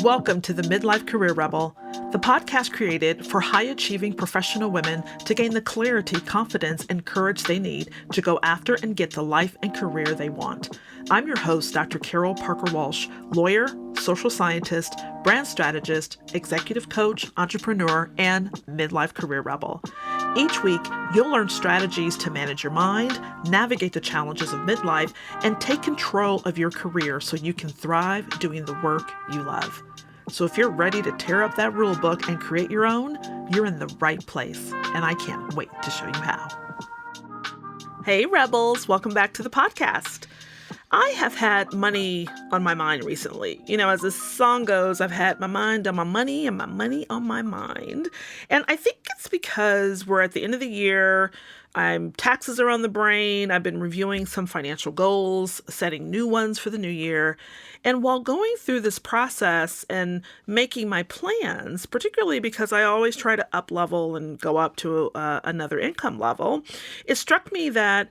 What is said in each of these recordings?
Welcome to the Midlife Career Rebel, the podcast created for high-achieving professional women to gain the clarity, confidence, and courage they need to go after and get the life and career they want. I'm your host, Dr. Carol Parker Walsh, lawyer, social scientist, brand strategist, executive coach, entrepreneur, and midlife career rebel. Each week, you'll learn strategies to manage your mind, navigate the challenges of midlife, and take control of your career so you can thrive doing the work you love. So if you're ready to tear up that rule book and create your own, you're in the right place, and I can't wait to show you how. Hey, Rebels, welcome back to the podcast. I have had money on my mind recently. You know, as the song goes, I've had my mind on my money and my money on my mind. And I think it's because we're at the end of the year. Taxes are on the brain. I've been reviewing some financial goals, setting new ones for the new year. And while going through this process and making my plans, particularly because I always try to up level and go up to another income level, it struck me that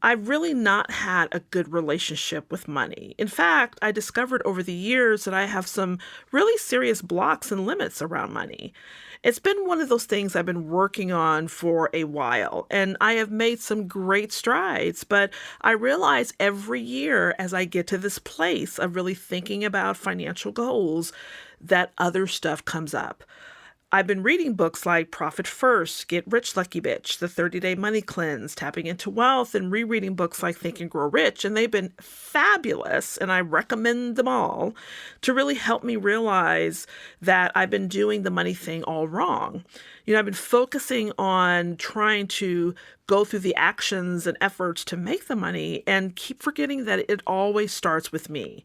I've really not had a good relationship with money. In fact, I discovered over the years that I have some really serious blocks and limits around money. It's been one of those things I've been working on for a while, and I have made some great strides, but I realize every year as I get to this place of really thinking about financial goals, that other stuff comes up. I've been reading books like Profit First, Get Rich Lucky Bitch, The 30-Day Money Cleanse, Tapping into Wealth, and rereading books like Think and Grow Rich, and they've been fabulous, and I recommend them all to really help me realize that I've been doing the money thing all wrong. You know, I've been focusing on trying to go through the actions and efforts to make the money and keep forgetting that it always starts with me.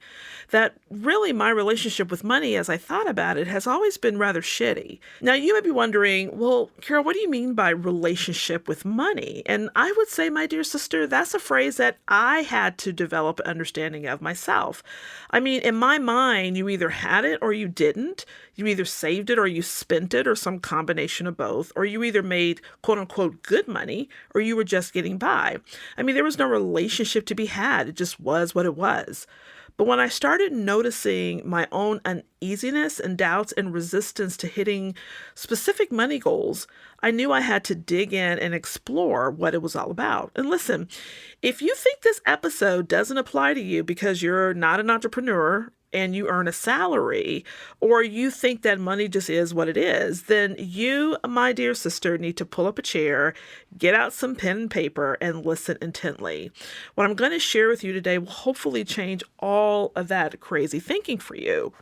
That really my relationship with money, as I thought about it, has always been rather shitty. Now, you may be wondering, well, Carol, what do you mean by relationship with money? And I would say, my dear sister, that's a phrase that I had to develop an understanding of myself. I mean, in my mind, you either had it or you didn't. You either saved it or you spent it or some combination of both, or you either made quote unquote good money or you were just getting by. I mean, there was no relationship to be had. It just was what it was. But when I started noticing my own uneasiness and doubts and resistance to hitting specific money goals, I knew I had to dig in and explore what it was all about. And listen, if you think this episode doesn't apply to you because you're not an entrepreneur and you earn a salary, or you think that money just is what it is, then you, my dear sister, need to pull up a chair, get out some pen and paper, and listen intently. What I'm going to share with you today will hopefully change all of that crazy thinking for you.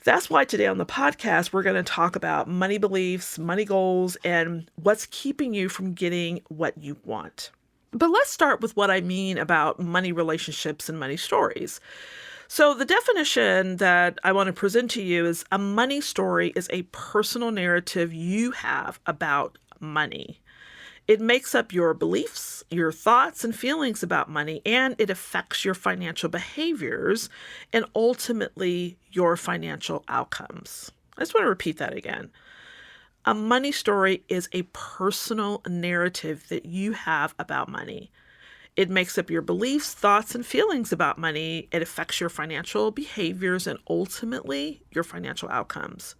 That's why today on the podcast, we're going to talk about money beliefs, money goals, and what's keeping you from getting what you want. But let's start with what I mean about money relationships and money stories. So the definition that I want to present to you is a money story is a personal narrative you have about money. It makes up your beliefs, your thoughts and feelings about money, and it affects your financial behaviors and ultimately your financial outcomes. I just want to repeat that again. A money story is a personal narrative that you have about money. It makes up your beliefs, thoughts, and feelings about money. It affects your financial behaviors and ultimately your financial outcomes.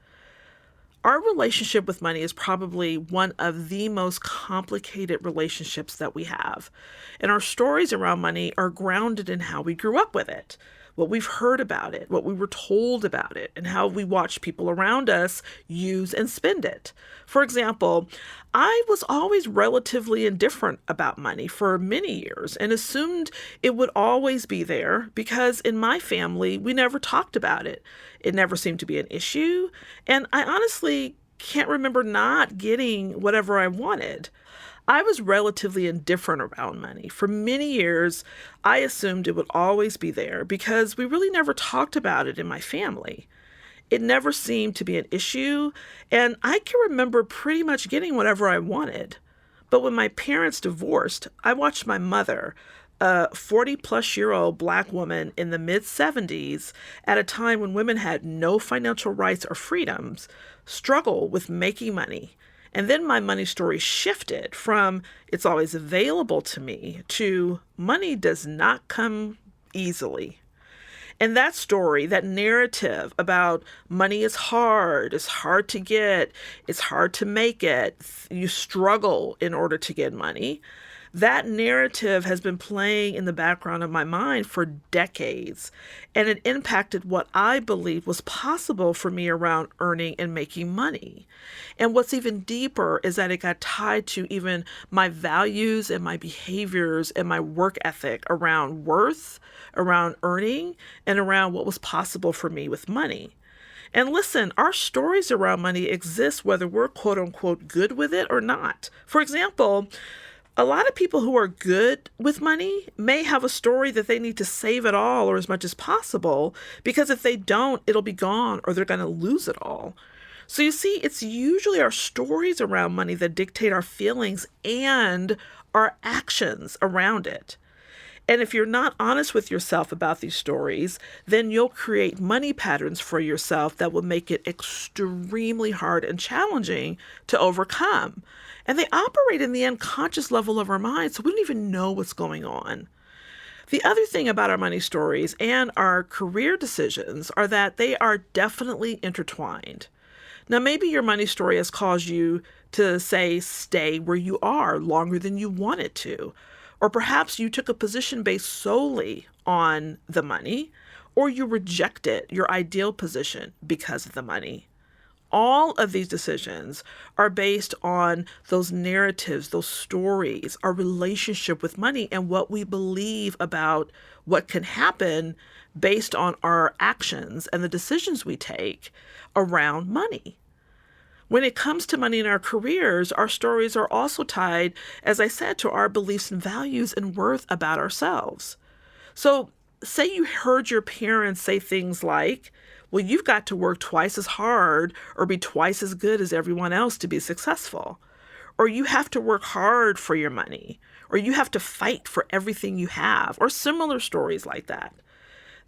Our relationship with money is probably one of the most complicated relationships that we have. And our stories around money are grounded in how we grew up with it, what we've heard about it, what we were told about it, and how we watch people around us use and spend it. For example, I was always relatively indifferent about money for many years and assumed it would always be there because in my family, we never talked about it. It never seemed to be an issue. And I honestly can't remember not getting whatever I wanted. I was relatively indifferent around money. For many years, I assumed it would always be there because we really never talked about it in my family. It never seemed to be an issue, and I can remember pretty much getting whatever I wanted. But when my parents divorced, I watched my mother, a 40-plus-year-old Black woman in the mid-70s, at a time when women had no financial rights or freedoms, struggle with making money. And then my money story shifted from it's always available to me to money does not come easily. And that story, that narrative about money is hard, it's hard to get, it's hard to make it, you struggle in order to get money. That narrative has been playing in the background of my mind for decades, and it impacted what I believed was possible for me around earning and making money. And what's even deeper is that it got tied to even my values and my behaviors and my work ethic around worth, around earning, and around what was possible for me with money. And listen, our stories around money exist whether we're quote unquote good with it or not. For example, a lot of people who are good with money may have a story that they need to save it all or as much as possible, because if they don't, it'll be gone or they're going to lose it all. So you see, it's usually our stories around money that dictate our feelings and our actions around it. And if you're not honest with yourself about these stories, then you'll create money patterns for yourself that will make it extremely hard and challenging to overcome. And they operate in the unconscious level of our mind, so we don't even know what's going on. The other thing about our money stories and our career decisions are that they are definitely intertwined. Now, maybe your money story has caused you to, say, stay where you are longer than you wanted to. Or perhaps you took a position based solely on the money, or you rejected your ideal position because of the money. All of these decisions are based on those narratives, those stories, our relationship with money, and what we believe about what can happen based on our actions and the decisions we take around money. When it comes to money in our careers, our stories are also tied, as I said, to our beliefs and values and worth about ourselves. So, say you heard your parents say things like, well, you've got to work twice as hard or be twice as good as everyone else to be successful. Or you have to work hard for your money. Or you have to fight for everything you have. Or similar stories like that.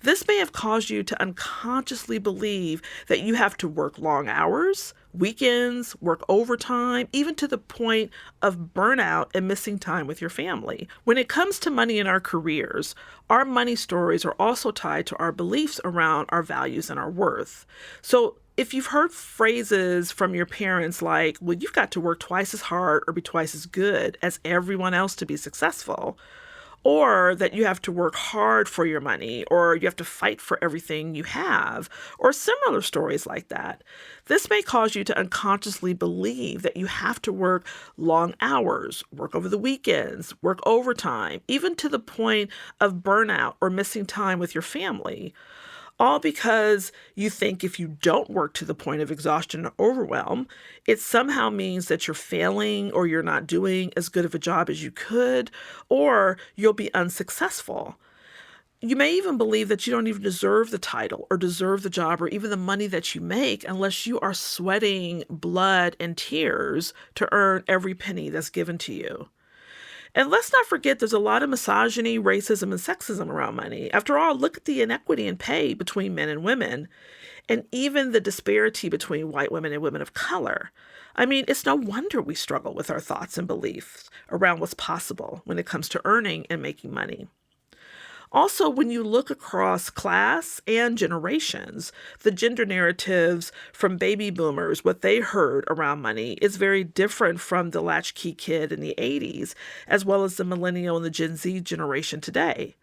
This may have caused you to unconsciously believe that you have to work long hours, weekends, work overtime, even to the point of burnout and missing time with your family. When it comes to money in our careers, our money stories are also tied to our beliefs around our values and our worth. So if you've heard phrases from your parents like, well, you've got to work twice as hard or be twice as good as everyone else to be successful, or that you have to work hard for your money, or you have to fight for everything you have, or similar stories like that. This may cause you to unconsciously believe that you have to work long hours, work over the weekends, work overtime, even to the point of burnout or missing time with your family. All because you think if you don't work to the point of exhaustion or overwhelm, it somehow means that you're failing or you're not doing as good of a job as you could, or you'll be unsuccessful. You may even believe that you don't even deserve the title or deserve the job or even the money that you make unless you are sweating blood and tears to earn every penny that's given to you. And let's not forget there's a lot of misogyny, racism, and sexism around money. After all, look at the inequity in pay between men and women, and even the disparity between white women and women of color. I mean, it's no wonder we struggle with our thoughts and beliefs around what's possible when it comes to earning and making money. Also, when you look across class and generations, the gender narratives from baby boomers, what they heard around money is very different from the latchkey kid in the 80s, as well as the millennial and the Gen Z generation today.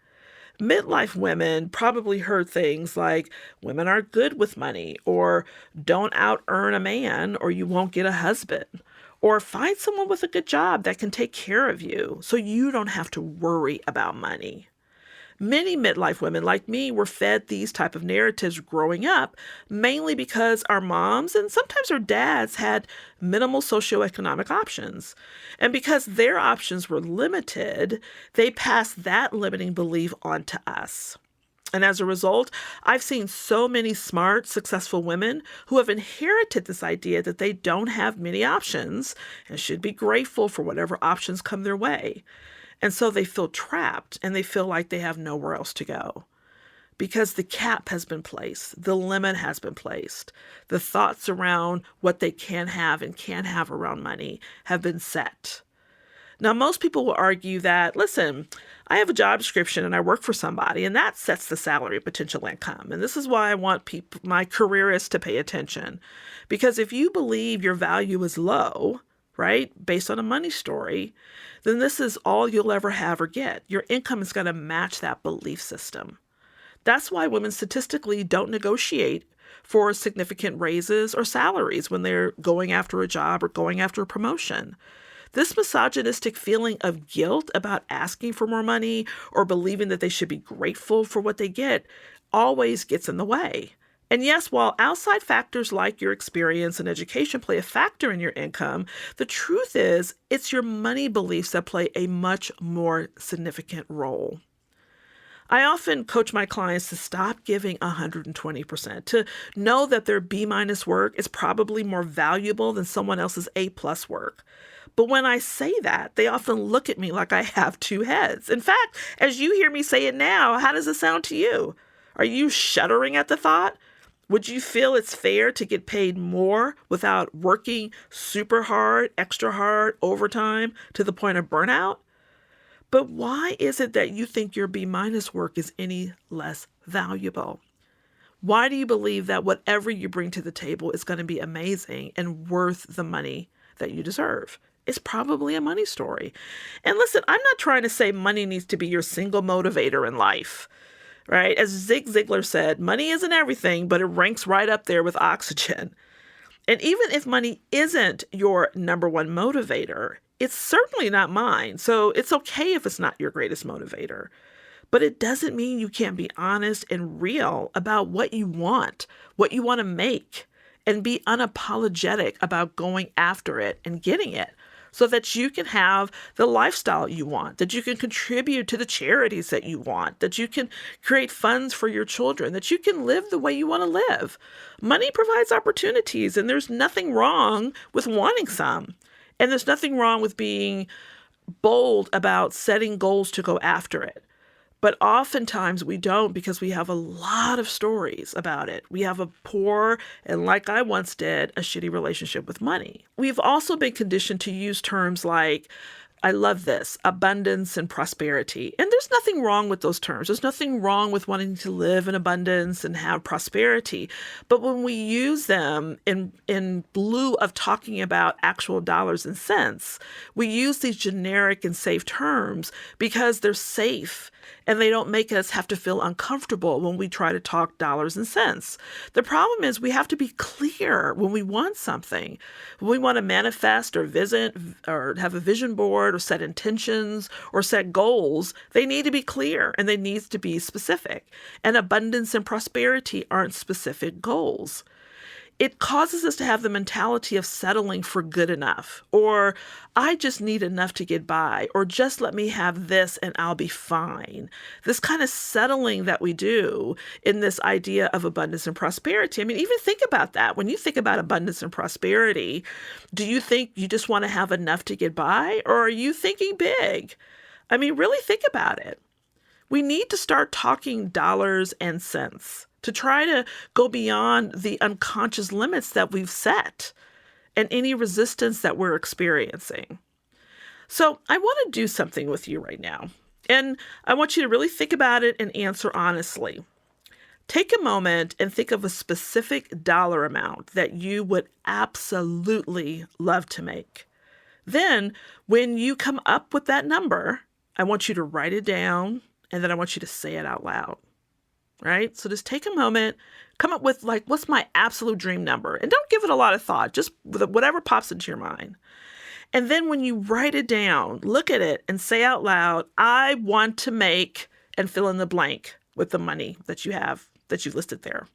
Midlife women probably heard things like, women are good with money, or don't out earn a man, or you won't get a husband. Or find someone with a good job that can take care of you so you don't have to worry about money. Many midlife women like me were fed these type of narratives growing up, mainly because our moms and sometimes our dads had minimal socioeconomic options. And because their options were limited, they passed that limiting belief on to us. And as a result, I've seen so many smart, successful women who have inherited this idea that they don't have many options and should be grateful for whatever options come their way. And so they feel trapped and they feel like they have nowhere else to go because the cap has been placed, the limit has been placed. The thoughts around what they can have and can't have around money have been set. Now, most people will argue that, listen, I have a job description and I work for somebody, and that sets the salary potential income. And this is why I want my careerists to pay attention. Because if you believe your value is low, right, based on a money story, then this is all you'll ever have or get. Your income is going to match that belief system. That's why women statistically don't negotiate for significant raises or salaries when they're going after a job or going after a promotion. This misogynistic feeling of guilt about asking for more money or believing that they should be grateful for what they get always gets in the way. And yes, while outside factors like your experience and education play a factor in your income, the truth is it's your money beliefs that play a much more significant role. I often coach my clients to stop giving 120%, to know that their B- work is probably more valuable than someone else's A+ work. But when I say that, they often look at me like I have two heads. In fact, as you hear me say it now, how does it sound to you? Are you shuddering at the thought? Would you feel it's fair to get paid more without working super hard, extra hard, overtime to the point of burnout? But why is it that you think your B- work is any less valuable? Why do you believe that whatever you bring to the table is going to be amazing and worth the money that you deserve? It's probably a money story. And listen, I'm not trying to say money needs to be your single motivator in life, right? As Zig Ziglar said, money isn't everything, but it ranks right up there with oxygen. And even if money isn't your number one motivator, it's certainly not mine. So it's okay if it's not your greatest motivator. But it doesn't mean you can't be honest and real about what you want to make, and be unapologetic about going after it and getting it so that you can have the lifestyle you want, that you can contribute to the charities that you want, that you can create funds for your children, that you can live the way you want to live. Money provides opportunities, and there's nothing wrong with wanting some. And there's nothing wrong with being bold about setting goals to go after it. But oftentimes we don't, because we have a lot of stories about it. We have a poor, and like I once did, a shitty relationship with money. We've also been conditioned to use terms like, I love this, abundance and prosperity. And there's nothing wrong with those terms. There's nothing wrong with wanting to live in abundance and have prosperity. But when we use them in lieu of talking about actual dollars and cents, we use these generic and safe terms because they're safe and they don't make us have to feel uncomfortable when we try to talk dollars and cents. The problem is we have to be clear when we want something. When we want to manifest or visit or have a vision board or set intentions or set goals, they need to be clear and they need to be specific. And abundance and prosperity aren't specific goals. It causes us to have the mentality of settling for good enough, or I just need enough to get by, or just let me have this and I'll be fine. This kind of settling that we do in this idea of abundance and prosperity. I mean, even think about that. When you think about abundance and prosperity, do you think you just want to have enough to get by, or are you thinking big? I mean, really think about it. We need to start talking dollars and cents to try to go beyond the unconscious limits that we've set and any resistance that we're experiencing. So I want to do something with you right now. And I want you to really think about it and answer honestly. Take a moment and think of a specific dollar amount that you would absolutely love to make. Then, when you come up with that number, I want you to write it down, and then I want you to say it out loud. Right? So just take a moment, come up with what's my absolute dream number? And don't give it a lot of thought, just whatever pops into your mind. And then when you write it down, look at it and say out loud, I want to make, and fill in the blank with the money that you have, that you listed there.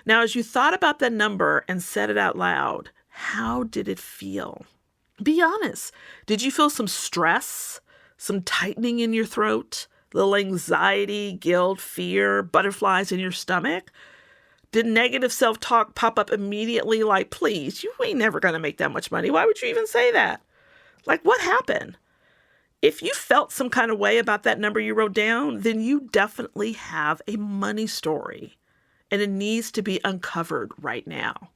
Now, as you thought about that number and said it out loud, how did it feel? Be honest. Did you feel some stress, some tightening in your throat? Little anxiety, guilt, fear, butterflies in your stomach? Did negative self-talk pop up immediately like, please, you ain't never going to make that much money. Why would you even say that? Like, what happened? If you felt some kind of way about that number you wrote down, then you definitely have a money story, and it needs to be uncovered right now.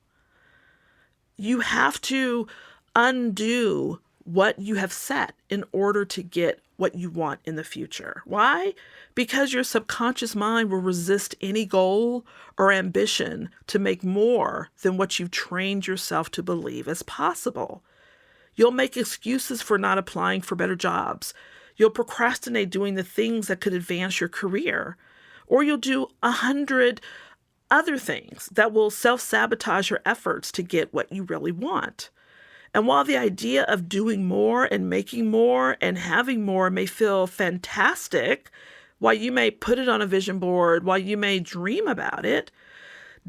You have to undo what you have set in order to get what you want in the future. Why? Because your subconscious mind will resist any goal or ambition to make more than what you've trained yourself to believe is possible. You'll make excuses for not applying for better jobs. You'll procrastinate doing the things that could advance your career. Or you'll do 100 other things that will self-sabotage your efforts to get what you really want. And while the idea of doing more and making more and having more may feel fantastic, while you may put it on a vision board, while you may dream about it,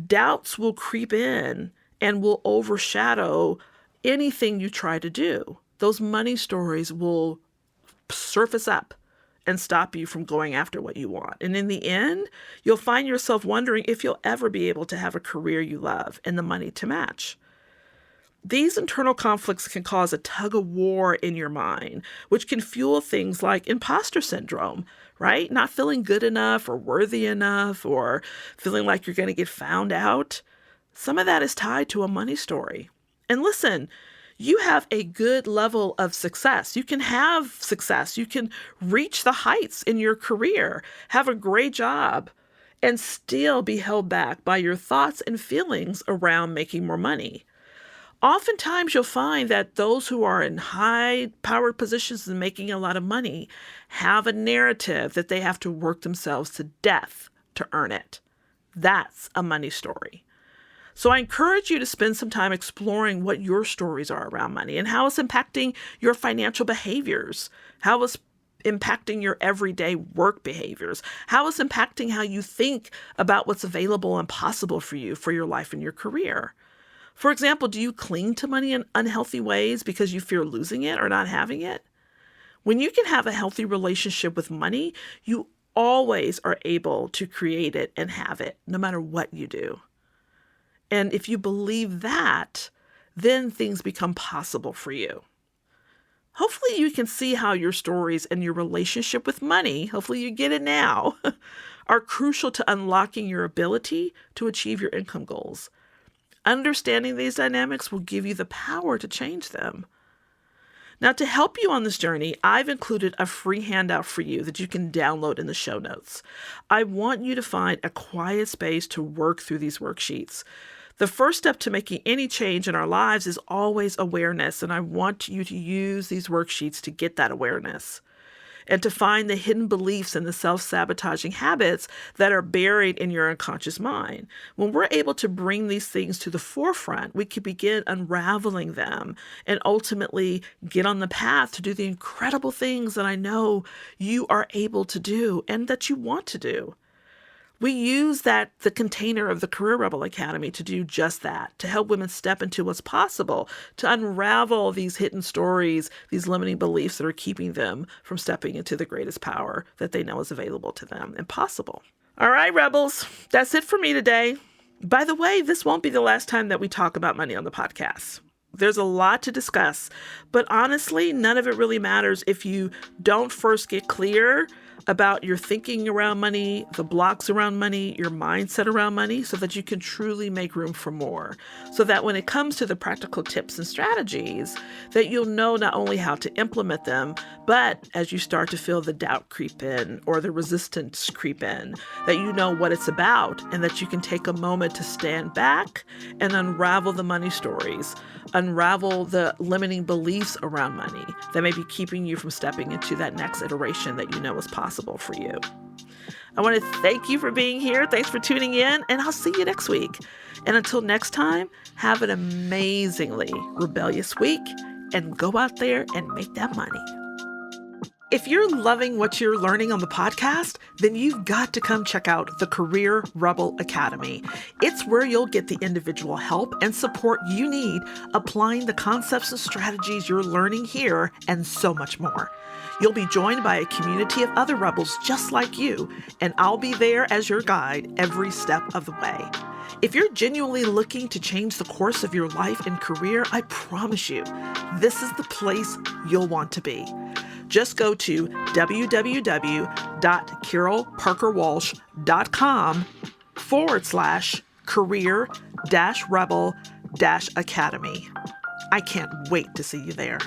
doubts will creep in and will overshadow anything you try to do. Those money stories will surface up and stop you from going after what you want. And in the end, you'll find yourself wondering if you'll ever be able to have a career you love and the money to match. These internal conflicts can cause a tug of war in your mind, which can fuel things like imposter syndrome, right? Not feeling good enough or worthy enough or feeling like you're going to get found out. Some of that is tied to a money story. And listen, you have a good level of success. You can have success. You can reach the heights in your career, have a great job, and still be held back by your thoughts and feelings around making more money. Oftentimes, you'll find that those who are in high-powered positions and making a lot of money have a narrative that they have to work themselves to death to earn it. That's a money story. So I encourage you to spend some time exploring what your stories are around money and how it's impacting your financial behaviors, how it's impacting your everyday work behaviors, how it's impacting how you think about what's available and possible for you for your life and your career. For example, do you cling to money in unhealthy ways because you fear losing it or not having it? When you can have a healthy relationship with money, you always are able to create it and have it, no matter what you do. And if you believe that, then things become possible for you. Hopefully you can see how your stories and your relationship with money, hopefully you get it now, are crucial to unlocking your ability to achieve your income goals. Understanding these dynamics will give you the power to change them. Now, to help you on this journey, I've included a free handout for you that you can download in the show notes. I want you to find a quiet space to work through these worksheets. The first step to making any change in our lives is always awareness, and I want you to use these worksheets to get that awareness and to find the hidden beliefs and the self-sabotaging habits that are buried in your unconscious mind. When we're able to bring these things to the forefront, we can begin unraveling them and ultimately get on the path to do the incredible things that I know you are able to do and that you want to do. We use the container of the Career Rebel Academy to do just that, to help women step into what's possible, to unravel these hidden stories, these limiting beliefs that are keeping them from stepping into the greatest power that they know is available to them and possible. All right, Rebels, that's it for me today. By the way, this won't be the last time that we talk about money on the podcast. There's a lot to discuss, but honestly, none of it really matters if you don't first get clear about your thinking around money, the blocks around money, your mindset around money, so that you can truly make room for more. So that when it comes to the practical tips and strategies, that you'll know not only how to implement them, but as you start to feel the doubt creep in or the resistance creep in, that you know what it's about and that you can take a moment to stand back and unravel the money stories, unravel the limiting beliefs around money that may be keeping you from stepping into that next iteration that you know is possible for you. I want to thank you for being here. Thanks for tuning in, and I'll see you next week. And until next time, have an amazingly rebellious week and go out there and make that money. If you're loving what you're learning on the podcast, then you've got to come check out the Career Rebel Academy. It's where you'll get the individual help and support you need applying the concepts and strategies you're learning here and so much more. You'll be joined by a community of other rebels just like you, and I'll be there as your guide every step of the way. If you're genuinely looking to change the course of your life and career, I promise you, this is the place you'll want to be. Just go to www.carolparkerwalsh.com/career-rebel-academy. I can't wait to see you there.